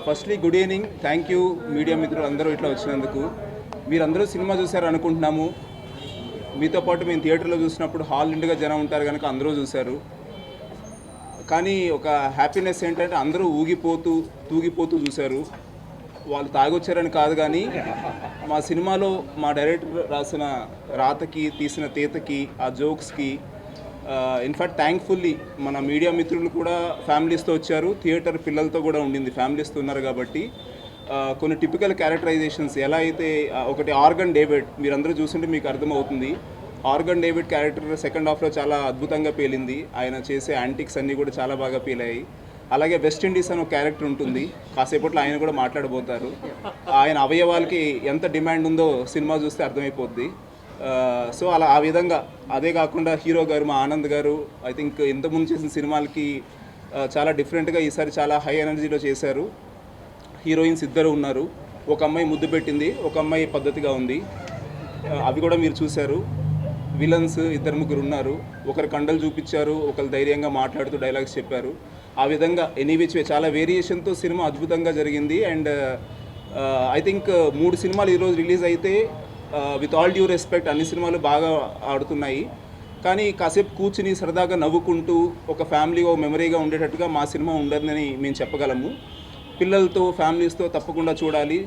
Firstly good evening. Thank you media మిత్రులు అందరూ ఇట్లా వచ్చినందుకు. మీరందరూ సినిమా చూశారు అనుకుంటున్నాము. మీతో పాటు మేము థియేటర్లో చూసినప్పుడు హాల్ నిండుగా జనం ఉంటారు కనుక అందరూ చూశారు. కానీ ఒక హ్యాపీనెస్ ఏంటంటే అందరూ తూగిపోతూ చూశారు. వాళ్ళు తాగొచ్చారని కాదు, కానీ మా సినిమాలో మా డైరెక్టర్ రాసిన రాతకి, తీసిన తీతకి, ఆ జోక్స్కి ఇన్ఫ్యాక్ట్ థ్యాంక్ఫుల్లీ మన మీడియా మిత్రులు కూడా ఫ్యామిలీస్తో వచ్చారు. థియేటర్ పిల్లలతో కూడా ఉండింది, ఫ్యామిలీస్తో ఉన్నారు కాబట్టి కొన్ని టిపికల్ క్యారెక్టరైజేషన్స్ ఎలా అయితే ఒకటి ఆర్గన్ డేవిడ్ మీరందరూ చూస్తుంటే మీకు అర్థమవుతుంది. ఆర్గన్ డేవిడ్ క్యారెక్టర్ సెకండ్ హాఫ్లో చాలా అద్భుతంగా పేలింది. ఆయన చేసే యాంటిక్స్ అన్నీ కూడా చాలా బాగా పేలాయి. అలాగే వెస్ట్ ఇండీస్ అని ఒక క్యారెక్టర్ ఉంటుంది, కాసేపట్లో ఆయన కూడా మాట్లాడబోతారు. ఆయన అవయవాలకి ఎంత డిమాండ్ ఉందో సినిమా చూస్తే అర్థమైపోద్ది. సో అలా ఆ విధంగా, అదే కాకుండా హీరో గారు మా ఆనంద్ గారు ఐ థింక్ ఇంతకుముందు చేసిన సినిమాలకి చాలా డిఫరెంట్గా ఈసారి చాలా హై ఎనర్జీలో చేశారు. హీరోయిన్స్ ఇద్దరు ఉన్నారు. ఒక అమ్మాయి ముద్దు పెట్టింది, ఒక అమ్మాయి పద్ధతిగా ఉంది. అవి కూడా మీరు చూశారు. విలన్స్ ఇద్దరు ముగ్గురు ఉన్నారు. ఒకరు కండలు చూపించారు, ఒకరు ధైర్యంగా మాట్లాడుతూ డైలాగ్స్ చెప్పారు. ఆ విధంగా ఎనీవిచ్ చాలా వేరియేషన్తో సినిమా అద్భుతంగా జరిగింది. అండ్ ఐ థింక్ 3 సినిమాలు ఈరోజు రిలీజ్ అయితే విత్ ఆల్ డ్యూ రెస్పెక్ట్ అన్ని సినిమాలు బాగా ఆడుతున్నాయి. కానీ కాసేపు కూర్చుని సరదాగా నవ్వుకుంటూ ఒక ఫ్యామిలీ ఓ మెమరీగా ఉండేటట్టుగా మా సినిమా ఉండదని మేము చెప్పగలము. పిల్లలతో ఫ్యామిలీస్తో తప్పకుండా చూడాలి.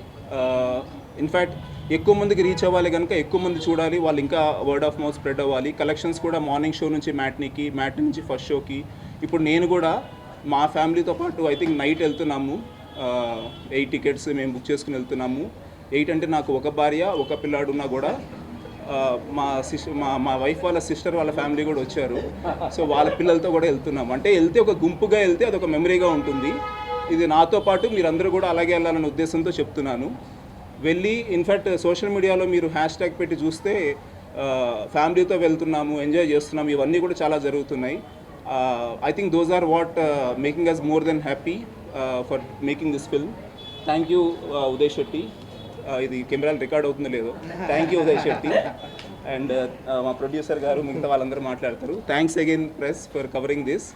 ఇన్ఫ్యాక్ట్ ఎక్కువ మందికి రీచ్ అవ్వాలి కనుక ఎక్కువ మంది చూడాలి. వాళ్ళు ఇంకా వర్డ్ ఆఫ్ మౌత్ స్ప్రెడ్ అవ్వాలి. కలెక్షన్స్ కూడా మార్నింగ్ షో నుంచి మ్యాట్నీకి, మ్యాట్నీ నుంచి ఫస్ట్ షోకి, ఇప్పుడు నేను కూడా మా ఫ్యామిలీతో పాటు ఐ థింక్ నైట్ వెళ్తున్నాము. 8 టికెట్స్ మేము బుక్ చేసుకుని వెళ్తున్నాము. 8 అంటే నాకు ఒక భార్య ఒక పిల్లాడు ఉన్నా కూడా మా వైఫ్ వాళ్ళ సిస్టర్ వాళ్ళ ఫ్యామిలీ కూడా వచ్చారు. సో వాళ్ళ పిల్లలతో కూడా వెళ్తున్నాము. అంటే వెళ్తే ఒక గుంపుగా వెళ్తే అదొక మెమరీగా ఉంటుంది. ఇది నాతో పాటు మీరందరూ కూడా అలాగే వెళ్ళాలనే ఉద్దేశంతో చెప్తున్నాను. వెళ్ళి ఇన్ఫ్యాక్ట్ సోషల్ మీడియాలో మీరు హ్యాష్ ట్యాగ్ పెట్టి చూస్తే ఫ్యామిలీతో వెళ్తున్నాము, ఎంజాయ్ చేస్తున్నాము, ఇవన్నీ కూడా చాలా జరుగుతున్నాయి. I think those are what making us more than happy for making this film. Thank you Uday Shetty. ఇది కెమెరాలు రికార్డ్ అవుతుందో లేదో. Thank you Uday Shetty. And మా ప్రొడ్యూసర్ గారు, మిగతా వాళ్ళందరూ మాట్లాడతారు. Thanks again press for covering this.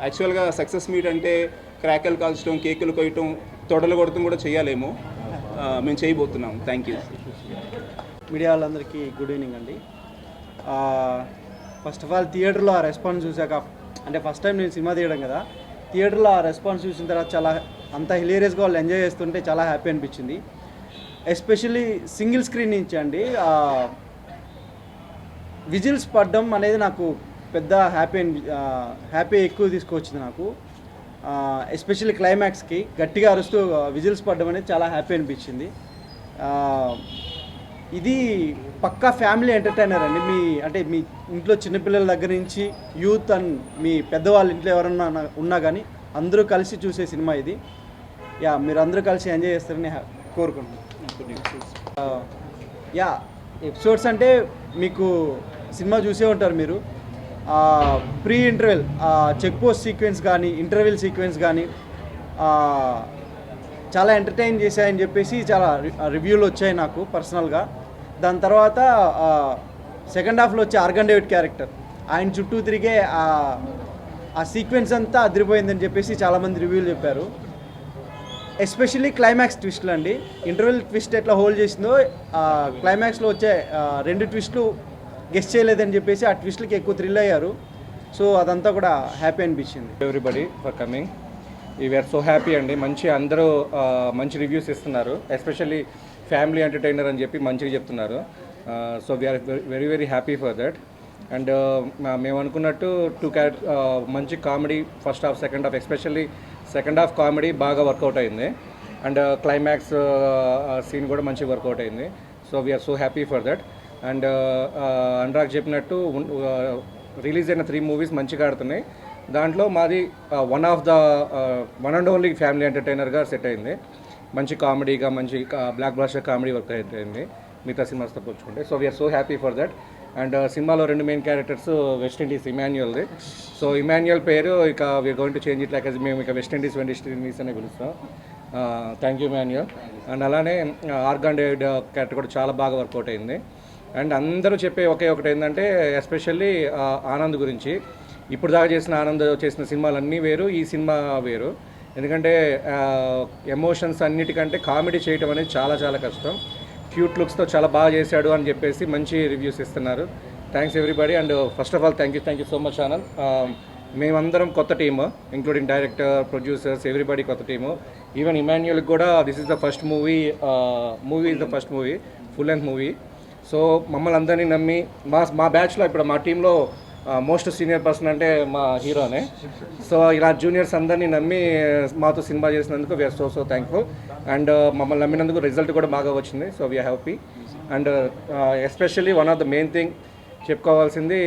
యాక్చువల్గా సక్సెస్ మీట్ అంటే క్రాకలు కాల్చడం, కేకులు కొయ్యటం, తొడలు కొడటం కూడా చేయాలేమో. మేము చేయబోతున్నాము. Thank you. మీడియా వాళ్ళందరికీ గుడ్ ఈవినింగ్ అండి. ఫస్ట్ ఆఫ్ ఆల్ థియేటర్లో ఆ రెస్పాన్స్ చూసాక, అంటే ఫస్ట్ టైం నేను సినిమా తీయడం కదా, థియేటర్లో ఆ రెస్పాన్స్ చూసిన తర్వాత చాలా అంత హిలేరియస్గా వాళ్ళు ఎంజాయ్ చేస్తుంటే చాలా హ్యాపీ అనిపించింది. ఎస్పెషల్లీ సింగిల్ స్క్రీన్ నుంచి అండి విజిల్స్ పడడం అనేది నాకు పెద్ద హ్యాపీ ఎక్కువ తీసుకొచ్చింది నాకు. ఎస్పెషల్లీ క్లైమాక్స్కి గట్టిగా అరుస్తూ విజిల్స్ పడడం అనేది చాలా హ్యాపీ అనిపించింది. ఇది పక్కా ఫ్యామిలీ ఎంటర్టైనర్ అండి. మీ ఇంట్లో చిన్నపిల్లల దగ్గర నుంచి యూత్ అండ్ మీ పెద్దవాళ్ళ ఇంట్లో ఎవరన్నా ఉన్నా కానీ అందరూ కలిసి చూసే సినిమా ఇది. మీరు అందరూ కలిసి ఎంజాయ్ చేస్తారని కోరుకుంటున్నాను. ఎపిసోడ్స్ అంటే మీకు సినిమా చూసే ఉంటారు మీరు. Pre interval check post sequence కానీ, ఇంటర్వెల్ సీక్వెన్స్ కానీ చాలా ఎంటర్టైన్ చేశాయని చెప్పేసి చాలా రివ్యూలు వచ్చాయి నాకు పర్సనల్గా. దాని తర్వాత సెకండ్ హాఫ్లో వచ్చే ఆర్గన్ డేవిడ్ క్యారెక్టర్, ఆయన చుట్టూ తిరిగే ఆ సీక్వెన్స్ అంతా అదిరిపోయిందని చెప్పేసి చాలామంది రివ్యూలు చెప్పారు. ఎస్పెషల్లీ క్లైమాక్స్ ట్విస్ట్లు అండి. ఇంటర్వెల్ ట్విస్ట్ ఎట్లా హోల్డ్ చేసిందో క్లైమాక్స్లో వచ్చే 2 ట్విస్ట్లు గెస్ట్ చేయలేదని చెప్పేసి ఆ ట్విస్ట్లకి ఎక్కువ థ్రిల్ అయ్యారు. సో అదంతా కూడా హ్యాపీ అనిపించింది. Everybody for coming. We're so happy అండి. అందరూ మంచి రివ్యూస్ ఇస్తున్నారు. ఎస్పెషల్లీ ఫ్యామిలీ ఎంటర్టైనర్ అని చెప్పి మంచిగా చెప్తున్నారు. So we're very very happy for that. And మేము అనుకున్నట్టు మంచి comedy first half, second half, especially second half comedy బాగా వర్కౌట్ అయింది. అండ్ క్లైమాక్స్ సీన్ కూడా మంచిగా వర్కౌట్ అయింది. So we're so happy for that. And Anurag చెప్పినట్టు రిలీజ్ అయిన 3 మూవీస్ మంచిగా ఆడుతున్నాయి. దాంట్లో మాది వన్ అండ్ ఓన్లీ ఫ్యామిలీ ఎంటర్టైనర్గా సెట్ అయింది. మంచి కామెడీగా, మంచి బ్లాక్ బ్లాస్టర్ కామెడీ వర్క్ అయింది మిగతా సినిమాస్తో పోల్చుకుంటే. So we're so happy for that. And సినిమాలో 2 మెయిన్ క్యారెక్టర్స్ వెస్ట్ ఇండీస్, ఇమాన్యుయల్ది. సో ఇమాన్యుయల్ పేరు ఇక we're going to change it like మేము ఇక వెస్ట్ ఇండీస్ అనే పిలుస్తాం. Thank you Emmanuel. అండ్ అలానే ఆర్గన్ డేవిడ్ క్యారెక్టర్ కూడా చాలా బాగా వర్కౌట్ అయింది. అండ్ అందరూ చెప్పే ఒకటి ఏంటంటే ఎస్పెషల్లీ ఆనంద్ గురించి. ఇప్పుడు దాకా ఆనంద్ చేసిన సినిమాలన్నీ వేరు, ఈ సినిమా వేరు. ఎందుకంటే ఎమోషన్స్ అన్నిటికంటే కామెడీ చేయటం అనేది చాలా చాలా కష్టం. క్యూట్ లుక్స్తో చాలా బాగా చేశాడు అని చెప్పేసి మంచి రివ్యూస్ ఇస్తున్నారు. Thanks everybody. And first of all thank you so much channel. మేమందరం కొత్త team, including director, producers, everybody కొత్త టీము. ఈవెన్ ఇమాన్యుయల్కి కూడా this is the first movie is the first movie, full length movie. So మమ్మల్ని అందరినీ నమ్మి మా బ్యాచ్లో ఇప్పుడు మా టీంలో మోస్ట్ సీనియర్ పర్సన్ అంటే మా హీరోనే. సో ఇలా జూనియర్స్ అందరినీ నమ్మి మాతో సినిమా చేసినందుకు వీఆర్ సో థ్యాంక్ఫుల్. అండ్ మమ్మల్ని నమ్మినందుకు రిజల్ట్ కూడా బాగా వచ్చింది. So we're happy. And especially one of the main thing చెప్పుకోవాల్సింది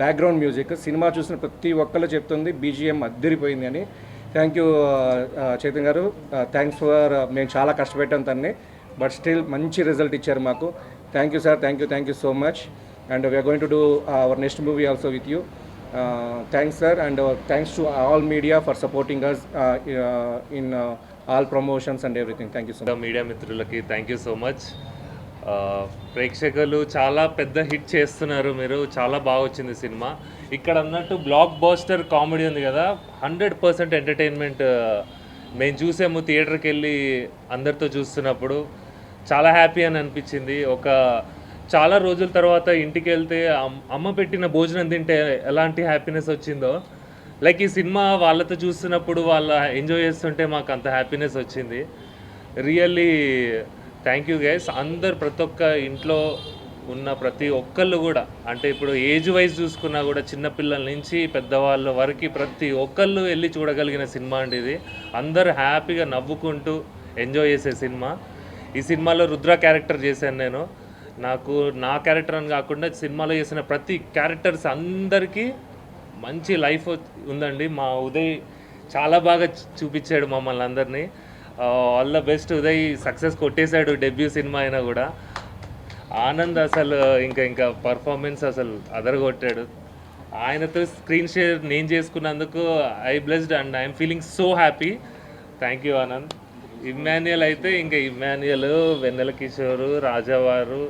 బ్యాక్గ్రౌండ్ మ్యూజిక్. సినిమా చూసిన ప్రతి ఒక్కళ్ళు చెప్తుంది బీజిఎం అద్దరిపోయింది అని. థ్యాంక్ యూ చైతన్య గారు. థ్యాంక్స్ ఫర్ మేము చాలా కష్టపెట్టాం తన్ని, బట్ స్టిల్ మంచి రిజల్ట్ ఇచ్చారు మాకు. Thank you sir, thank you so much. And we are going to do our next movie also with you. Thanks sir, and thanks to all media for supporting us in all promotions and everything. Thank you so much. Media మిత్రులకి thank you so much. ప్రేక్షకులు చాలా పెద్ద hit చేస్తున్నారు, మీరు చాలా బాగా వచ్చింది cinema. ఇక్కడ అన్నట్టు బ్లాక్ బస్టర్ కామెడీ ఉంది కదా, 100% ఎంటర్టైన్మెంట్. మేము చూసాము థియేటర్కి వెళ్ళి అందరితో చూస్తున్నప్పుడు, చాలా హ్యాపీ అని అనిపించింది. చాలా రోజుల తర్వాత ఇంటికి వెళ్తే అమ్మ పెట్టిన భోజనం తింటే ఎలాంటి హ్యాపీనెస్ వచ్చిందో, లైక్ ఈ సినిమా వాళ్ళతో చూస్తున్నప్పుడు వాళ్ళ ఎంజాయ్ చేస్తుంటే మాకు అంత హ్యాపీనెస్ వచ్చింది. Really thank you guys. అందరు ప్రతి ఒక్క ఇంట్లో ఉన్న ప్రతి ఒక్కళ్ళు కూడా, అంటే ఇప్పుడు ఏజ్ వైజ్ చూసుకున్నా కూడా చిన్నపిల్లల నుంచి పెద్దవాళ్ళ వరకు ప్రతి ఒక్కళ్ళు వెళ్ళి చూడగలిగిన సినిమా అండి ఇది. అందరు హ్యాపీగా నవ్వుకుంటూ ఎంజాయ్ చేసే సినిమా. ఈ సినిమాలో రుద్ర క్యారెక్టర్ చేశాను నేను. నా క్యారెక్టర్ అని కాకుండా సినిమాలో చేసిన ప్రతి క్యారెక్టర్స్ అందరికీ మంచి లైఫ్ ఉందండి. మా ఉదయ్ చాలా బాగా చూపించాడు మమ్మల్ని అందరినీ. All the best Uday. Success కొట్టేశాడు డెబ్యూ సినిమా అయినా కూడా. ఆనంద్ అసలు ఇంకా పర్ఫార్మెన్స్ అసలు అదరగొట్టాడు. ఆయనతో స్క్రీన్ షేర్ నేను చేసుకున్నందుకు I blessed and I'm feeling so happy. Thank you Anand. Immanuel అయితే ఇంకా ఇమ్మాన్యుయల్, వెన్నెల కిషోరు, రాజావారు,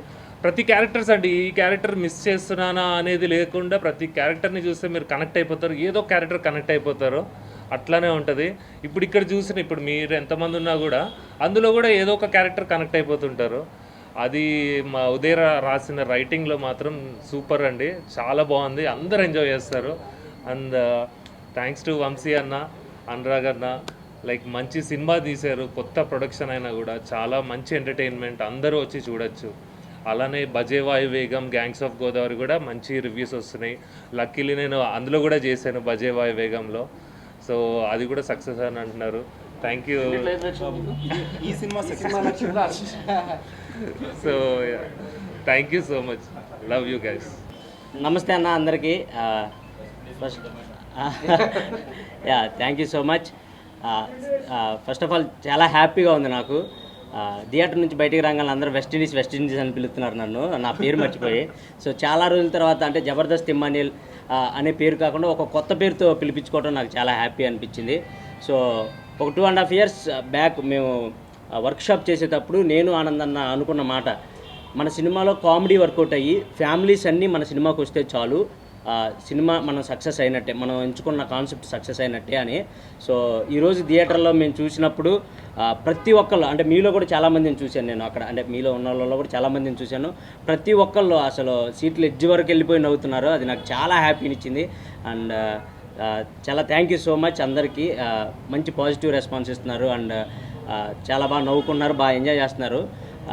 ప్రతి క్యారెక్టర్స్ అండి. ఈ క్యారెక్టర్ మిస్ చేస్తున్నానా అనేది లేకుండా ప్రతి క్యారెక్టర్ని చూస్తే మీరు కనెక్ట్ అయిపోతారు, ఏదో క్యారెక్టర్ కనెక్ట్ అయిపోతారు. అట్లానే ఉంటుంది. ఇప్పుడు చూసిన ఇప్పుడు మీరు ఎంతమంది ఉన్నా కూడా అందులో కూడా ఏదో ఒక క్యారెక్టర్ కనెక్ట్ అయిపోతుంటారు. అది మా ఉదయ్ రాసిన రైటింగ్లో మాత్రం సూపర్ అండి, చాలా బాగుంది. అందరు ఎంజాయ్ చేస్తారు. అండ్ థ్యాంక్స్ టు వంశీ అన్న, అనురాగ్ అన్న. లైక్ మంచి సినిమా తీశారు, కొత్త ప్రొడక్షన్ అయినా కూడా చాలా మంచి ఎంటర్టైన్మెంట్, అందరూ వచ్చి చూడొచ్చు. అలానే బజేవాయు వేగం, గ్యాంగ్స్ ఆఫ్ గోదావరి కూడా మంచి రివ్యూస్ వస్తున్నాయి. లక్కీలీ నేను అందులో కూడా చేశాను బజేవాయు వేగంలో. సో అది కూడా సక్సెస్ అని అంటున్నారు. Thank you. ఈ సినిమా so thank you so much. Love you guys. నమస్తే అన్న అందరికీ. First thank you so much. First of all చాలా హ్యాపీగా ఉంది నాకు. థియేటర్ నుంచి బయటికి రాగానే అందరూ వెస్ట్ ఇండీస్ అని పిలుస్తున్నారు నన్ను, నా పేరు మర్చిపోయి. సో చాలా రోజుల తర్వాత అంటే జబర్దస్త్ ఇమ్మాన్యుయల్ అనే పేరు కాకుండా ఒక కొత్త పేరుతో పిలిపించుకోవడం నాకు చాలా హ్యాపీ అనిపించింది. సో ఒక 2.5 years బ్యాక్ మేము వర్క్షాప్ చేసేటప్పుడు నేను ఆనందన్న అనుకున్న మాట, మన సినిమాలో కామెడీ వర్కౌట్ అయ్యి ఫ్యామిలీస్ అన్నీ మన సినిమాకి వస్తే చాలు, సినిమా మనం సక్సెస్ అయినట్టే, మనం ఎంచుకున్న కాన్సెప్ట్ సక్సెస్ అయినట్టే అని. సో ఈరోజు థియేటర్లో మేము చూసినప్పుడు ప్రతి ఒక్కళ్ళు, అంటే మీలో కూడా చాలామందిని చూశాను నేను అక్కడ, అంటే మీలో ఉన్న వాళ్ళలో కూడా చాలామందిని చూశాను. ప్రతి ఒక్కళ్ళు అసలు సీట్లు ఎడ్జ్ వరకు వెళ్ళిపోయి నవ్వుతున్నారు. అది నాకు చాలా హ్యాపీనిచ్చింది. అండ్ చాలా థ్యాంక్ యూ సో మచ్ అందరికీ. మంచి పాజిటివ్ రెస్పాన్స్ ఇస్తున్నారు అండ్ చాలా బాగా నవ్వుకున్నారు, బాగా ఎంజాయ్ చేస్తున్నారు.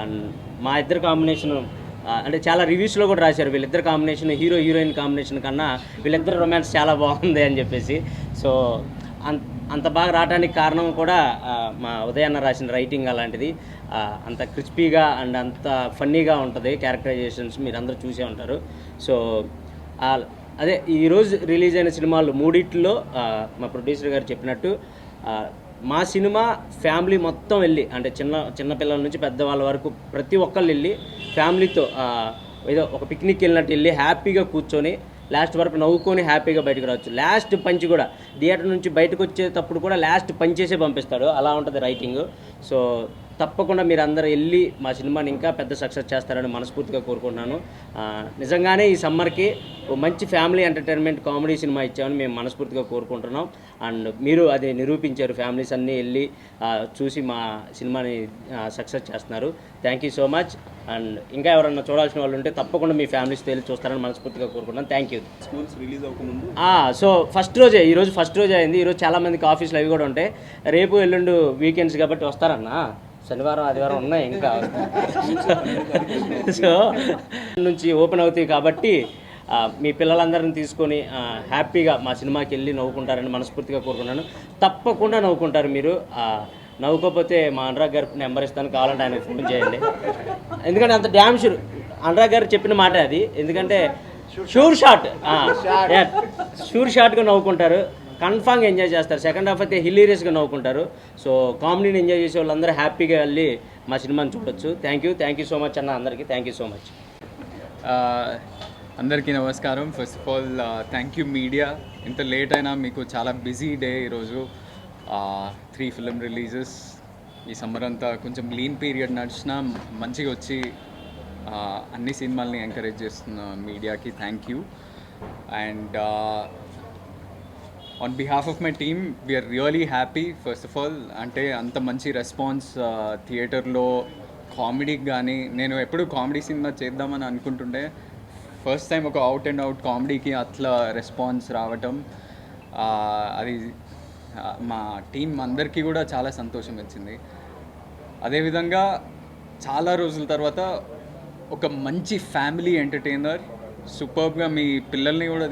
అండ్ మా ఇద్దరు కాంబినేషను అంటే చాలా రివ్యూస్లో కూడా రాశారు, వీళ్ళిద్దరు కాంబినేషన్ హీరో హీరోయిన్ కాంబినేషన్ కన్నా వీళ్ళిద్దరు రొమాన్స్ చాలా బాగుంది అని చెప్పేసి. సో అంత బాగా రావడానికి కారణం కూడా మా ఉదయన్న రాసిన రైటింగ్ అలాంటిది. అంత క్రిస్పీగా అండ్ అంత ఫన్నీగా ఉంటుంది క్యారెక్టరైజేషన్స్, మీరు అందరూ చూసే ఉంటారు. సో అదే ఈరోజు రిలీజ్ అయిన సినిమాలు మూడిట్లో మా ప్రొడ్యూసర్ గారు చెప్పినట్టు మా సినిమా ఫ్యామిలీ మొత్తం వెళ్ళి, అంటే చిన్న పిల్లల నుంచి పెద్దవాళ్ళ వరకు ప్రతి ఒక్కళ్ళు వెళ్ళి ఫ్యామిలీతో ఏదో ఒక పిక్నిక్ వెళ్ళినట్టు వెళ్ళి హ్యాపీగా కూర్చొని లాస్ట్ వరకు నవ్వుకొని హ్యాపీగా బయటకు రావచ్చు. లాస్ట్ పంచ్ కూడా థియేటర్ నుంచి బయటకు వచ్చేటప్పుడు కూడా లాస్ట్ పంచేసే పంపిస్తాడు, అలా ఉంటుంది రైటింగ్. సో తప్పకుండా మీరు అందరూ వెళ్ళి మా సినిమాని ఇంకా పెద్ద సక్సెస్ చేస్తారని మనస్ఫూర్తిగా కోరుకుంటున్నాను. నిజంగానే ఈ సమ్మర్కి ఓ మంచి ఫ్యామిలీ ఎంటర్టైన్మెంట్ కామెడీ సినిమా ఇచ్చామని మేము మనస్ఫూర్తిగా కోరుకుంటున్నాం. అండ్ మీరు అది నిరూపించారు. ఫ్యామిలీస్ అన్నీ వెళ్ళి చూసి మా సినిమాని సక్సెస్ చేస్తున్నారు. Thank you so much. And ఇంకా ఎవరన్నా చూడాల్సిన వాళ్ళు ఉంటే తప్పకుండా మీ ఫ్యామిలీస్తో వెళ్ళి చూస్తారని మనస్ఫూర్తిగా కోరుకుంటున్నాను. Thank you. స్కూల్స్ రిలీజ్ అవ్వకముందు సో ఈరోజు ఫస్ట్ రోజే అయింది. ఈరోజు చాలామందికి ఆఫీసులు అవి కూడా ఉంటాయి. రేపు ఎల్లుండి వీకెండ్స్ కాబట్టి వస్తారన్నా. శనివారం ఆదివారం ఉన్నాయి ఇంకా. సో నుంచి ఓపెన్ అవుతాయి కాబట్టి మీ పిల్లలందరిని తీసుకొని హ్యాపీగా మా సినిమాకి వెళ్ళి నవ్వుకుంటారని మనస్ఫూర్తిగా కోరుకున్నాను. తప్పకుండా నవ్వుకుంటారు మీరు. నవ్వుకోకపోతే మా అనురాగ్ గారి నెంబర్ ఇస్తాను, కావాలంటే ఆయన ఫోన్ చేయండి. ఎందుకంటే అంత డ్యామ్ షూర్ అనురాగ్ గారు చెప్పిన మాట అది. ఎందుకంటే షూర్ షాట్గా నవ్వుకుంటారు. కన్ఫామ్గా ఎంజాయ్ చేస్తారు. సెకండ్ హాఫ్ అయితే హిలీరియస్గా నవ్వుకుంటారు. సో కామెడీని ఎంజాయ్ చేసే వాళ్ళందరూ హ్యాపీగా వెళ్ళి మా సినిమాని చూడొచ్చు. థ్యాంక్ యూ సో మచ్ అన్న అందరికీ. Thank you so much. అందరికీ నమస్కారం. First of all thank you media. ఇంత లేట్ అయినా మీకు చాలా బిజీ డే ఈరోజు. 3 ఫిల్మ్ రిలీజెస్ ఈ సమ్మర్ అంతా కొంచెం లీన్ పీరియడ్ నడిచినా మంచిగా వచ్చి అన్ని సినిమాల్ని ఎంకరేజ్ చేస్తున్న మీడియాకి thank you. And on behalf of my team we're really happy. First of all అంటే అంత మంచి రెస్పాన్స్ థియేటర్లో కామెడీకి కానీ, నేను ఎప్పుడు కామెడీ సినిమా చేద్దామని అనుకుంటుండే ఫస్ట్ టైం ఒక అవుట్ అండ్ అవుట్ కామెడీకి అట్లా రెస్పాన్స్ రావటం అది మా టీం అందరికీ కూడా చాలా సంతోషం వచ్చింది. అదేవిధంగా చాలా రోజుల తర్వాత ఒక మంచి ఫ్యామిలీ ఎంటర్టైనర్, సూపర్బ్గా మీ పిల్లల్ని కూడా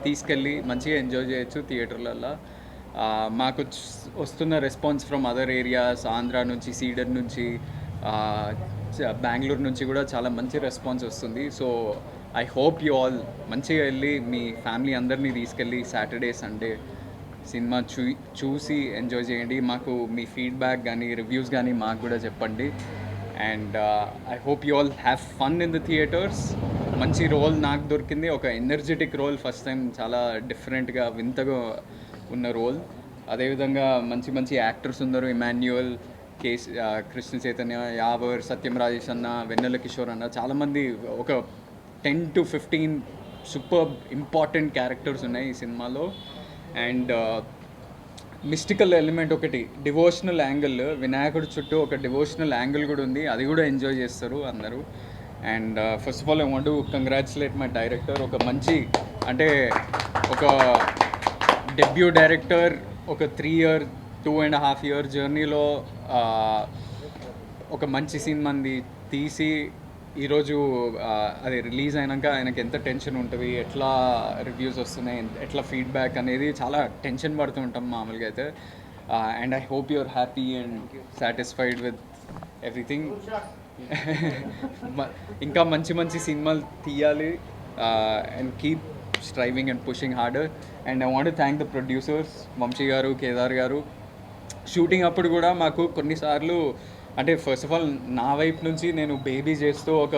తీసుకెళ్ళి మంచిగా ఎంజాయ్ చేయొచ్చు థియేటర్లలో. మాకు వస్తున్న response from other areas, Andhra నుంచి, సీడర్ నుంచి, బెంగళూరు నుంచి కూడా చాలా మంచి రెస్పాన్స్ వస్తుంది. So I hope you all మంచిగా వెళ్ళి మీ ఫ్యామిలీ అందరినీ తీసుకెళ్ళి సాటర్డే సండే సినిమా చూసి ఎంజాయ్ చేయండి. మాకు మీ ఫీడ్బ్యాక్ కానీ రివ్యూస్ కానీ మాకు కూడా చెప్పండి. And I hope you all have fun in the theatres. మంచి రోల్ నాకు దొరికింది, ఒక ఎనర్జెటిక్ రోల్. ఫస్ట్ టైం చాలా డిఫరెంట్గా వింతగా ఉన్న రోల్. అదేవిధంగా మంచి మంచి యాక్టర్స్ ఉన్నారు. ఇమాన్యుయల్, కృష్ణ చైతన్య, యావర్, సత్యం రాజేష్ అన్న, వెన్నెల కిషోర్ అన్న, చాలామంది ఒక 10 to 15 సూపర్ ఇంపార్టెంట్ క్యారెక్టర్స్ ఉన్నాయి ఈ సినిమాలో. అండ్ మిస్టికల్ ఎలిమెంట్ ఒకటి, డివోషనల్ యాంగిల్, వినాయకుడి చుట్టూ ఒక డివోషనల్ యాంగిల్ కూడా ఉంది. అది కూడా ఎంజాయ్ చేస్తారు అందరూ. And first of all I want to congratulate my director. ఒక మంచి అంటే ఒక డెబ్యూ డైరెక్టర్ ఒక 2.5 year జర్నీలో ఒక మంచి సినిమాని తీసి ఈరోజు అది రిలీజ్ అయినాక ఆయనకి ఎంత టెన్షన్ ఉంటుంది, ఎట్లా రివ్యూస్ వస్తున్నాయి, ఎట్లా ఫీడ్బ్యాక్ అనేది చాలా టెన్షన్ పడుతూ ఉంటాం మామూలుగా అయితే. And I hope you're happy and satisfied with everything. ఇంకా మంచి మంచి సినిమాలు తీయాలి and keep striving and pushing harder. And I want to thank the producers Vamshi garu, Kedar గారు. షూటింగ్ అప్పుడు కూడా మాకు కొన్నిసార్లు అంటే ఫస్ట్ ఆఫ్ ఆల్ నా వైపు నుంచి నేను బేబీ చేస్తూ ఒక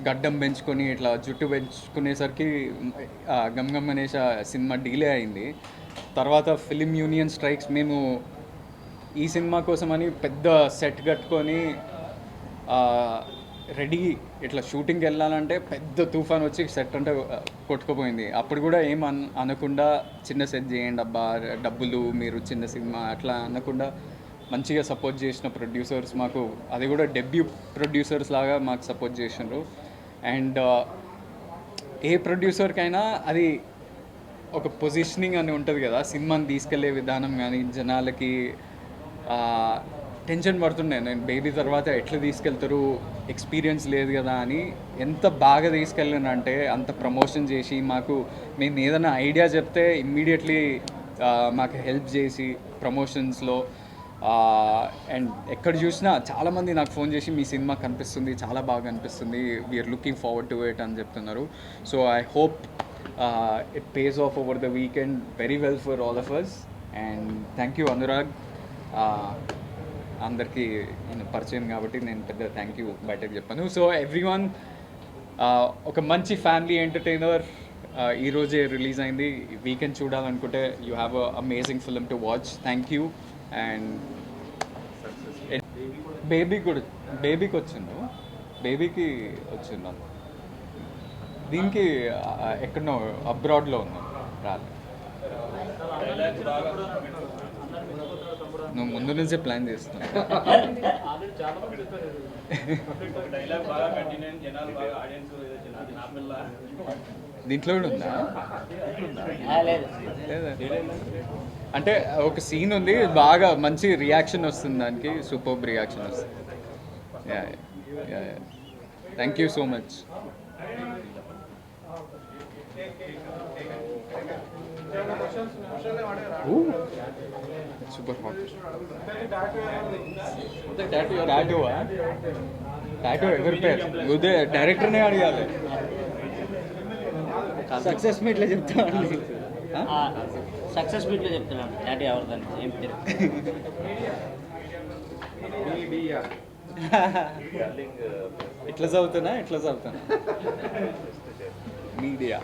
గడ్డం పెంచుకొని ఇట్లా జుట్టు పెంచుకునేసరికి గమ్ గమ్ అనేసి సినిమా డిలే అయింది. తర్వాత ఫిలిం యూనియన్ స్ట్రైక్స్, మేము ఈ సినిమా కోసమని పెద్ద సెట్ కట్టుకొని రెడీ ఇట్లా షూటింగ్కి వెళ్ళాలంటే పెద్ద తుఫాన్ వచ్చి సెట్ అంటే కొట్టుకుపోయింది. అప్పుడు కూడా ఏం అనకుండా చిన్న సెట్ చేయండి అబ్బా, డబ్బులు, మీరు చిన్న సినిమా అట్లా అనకుండా మంచిగా సపోర్ట్ చేసిన ప్రొడ్యూసర్స్ మాకు, అది కూడా డెబ్యూ ప్రొడ్యూసర్స్ లాగా మాకు సపోర్ట్ చేసినారు. అండ్ ఏ ప్రొడ్యూసర్కైనా అది ఒక పొజిషనింగ్ అని ఉంటుంది కదా, సినిమాని తీసుకెళ్లే విధానం కానీ జనాలకి టెన్షన్ పడుతుండే. నేను బేబీ తర్వాత ఎట్లా తీసుకెళ్తారు, ఎక్స్పీరియన్స్ లేదు కదా అని. ఎంత బాగా తీసుకెళ్ళానంటే అంత ప్రమోషన్ చేసి మేము ఏదైనా ఐడియా చెప్తే ఇమ్మీడియట్లీ మాకు హెల్ప్ చేసి ప్రమోషన్స్లో. అండ్ ఎక్కడ చూసినా చాలామంది నాకు ఫోన్ చేసి మీ సినిమా కనిపిస్తుంది, చాలా బాగా కనిపిస్తుంది, we're looking forward to it అని చెప్తున్నారు. So I hope it pays off over the weekend very well for all of us. And thank you Anurag. అందరికీ నేను పరిచయం కాబట్టి నేను పెద్ద థ్యాంక్ యూ బయటకు చెప్పాను. సో ఎవ్రీవన్, ఒక మంచి ఫ్యామిలీ ఎంటర్టైనర్ ఈరోజే రిలీజ్ అయింది. వీకెండ్ చూడాలనుకుంటే you have a amazing film to watch. Thank you. And బేబీకి వచ్చిండు, బేబీకి వచ్చిండు. దీనికి ఎక్కడో అబ్రాడ్లో ఉన్నాం రాలే. నువ్వు ముందు నుంచే ప్లాన్ చేస్తున్నావు. దీంట్లో కూడా ఉందా? లేదా? అంటే ఒక సీన్ ఉంది, బాగా మంచి రియాక్షన్ వస్తుంది దానికి, సూపర్బ్ రియాక్షన్ వస్తుంది. Thank you so much. Super hot. Tattoo ఎవరి పేరు? ఉదయ్ డైరెక్టర్నే అడగాలి. సక్సెస్ మీట్లో చెప్తామండి. సక్సెస్ మీట్లో చెప్తున్నాను డాడీ ఎవరిదని ఏం పేరు. ఇట్లా చదువుతున్నా మీడియా.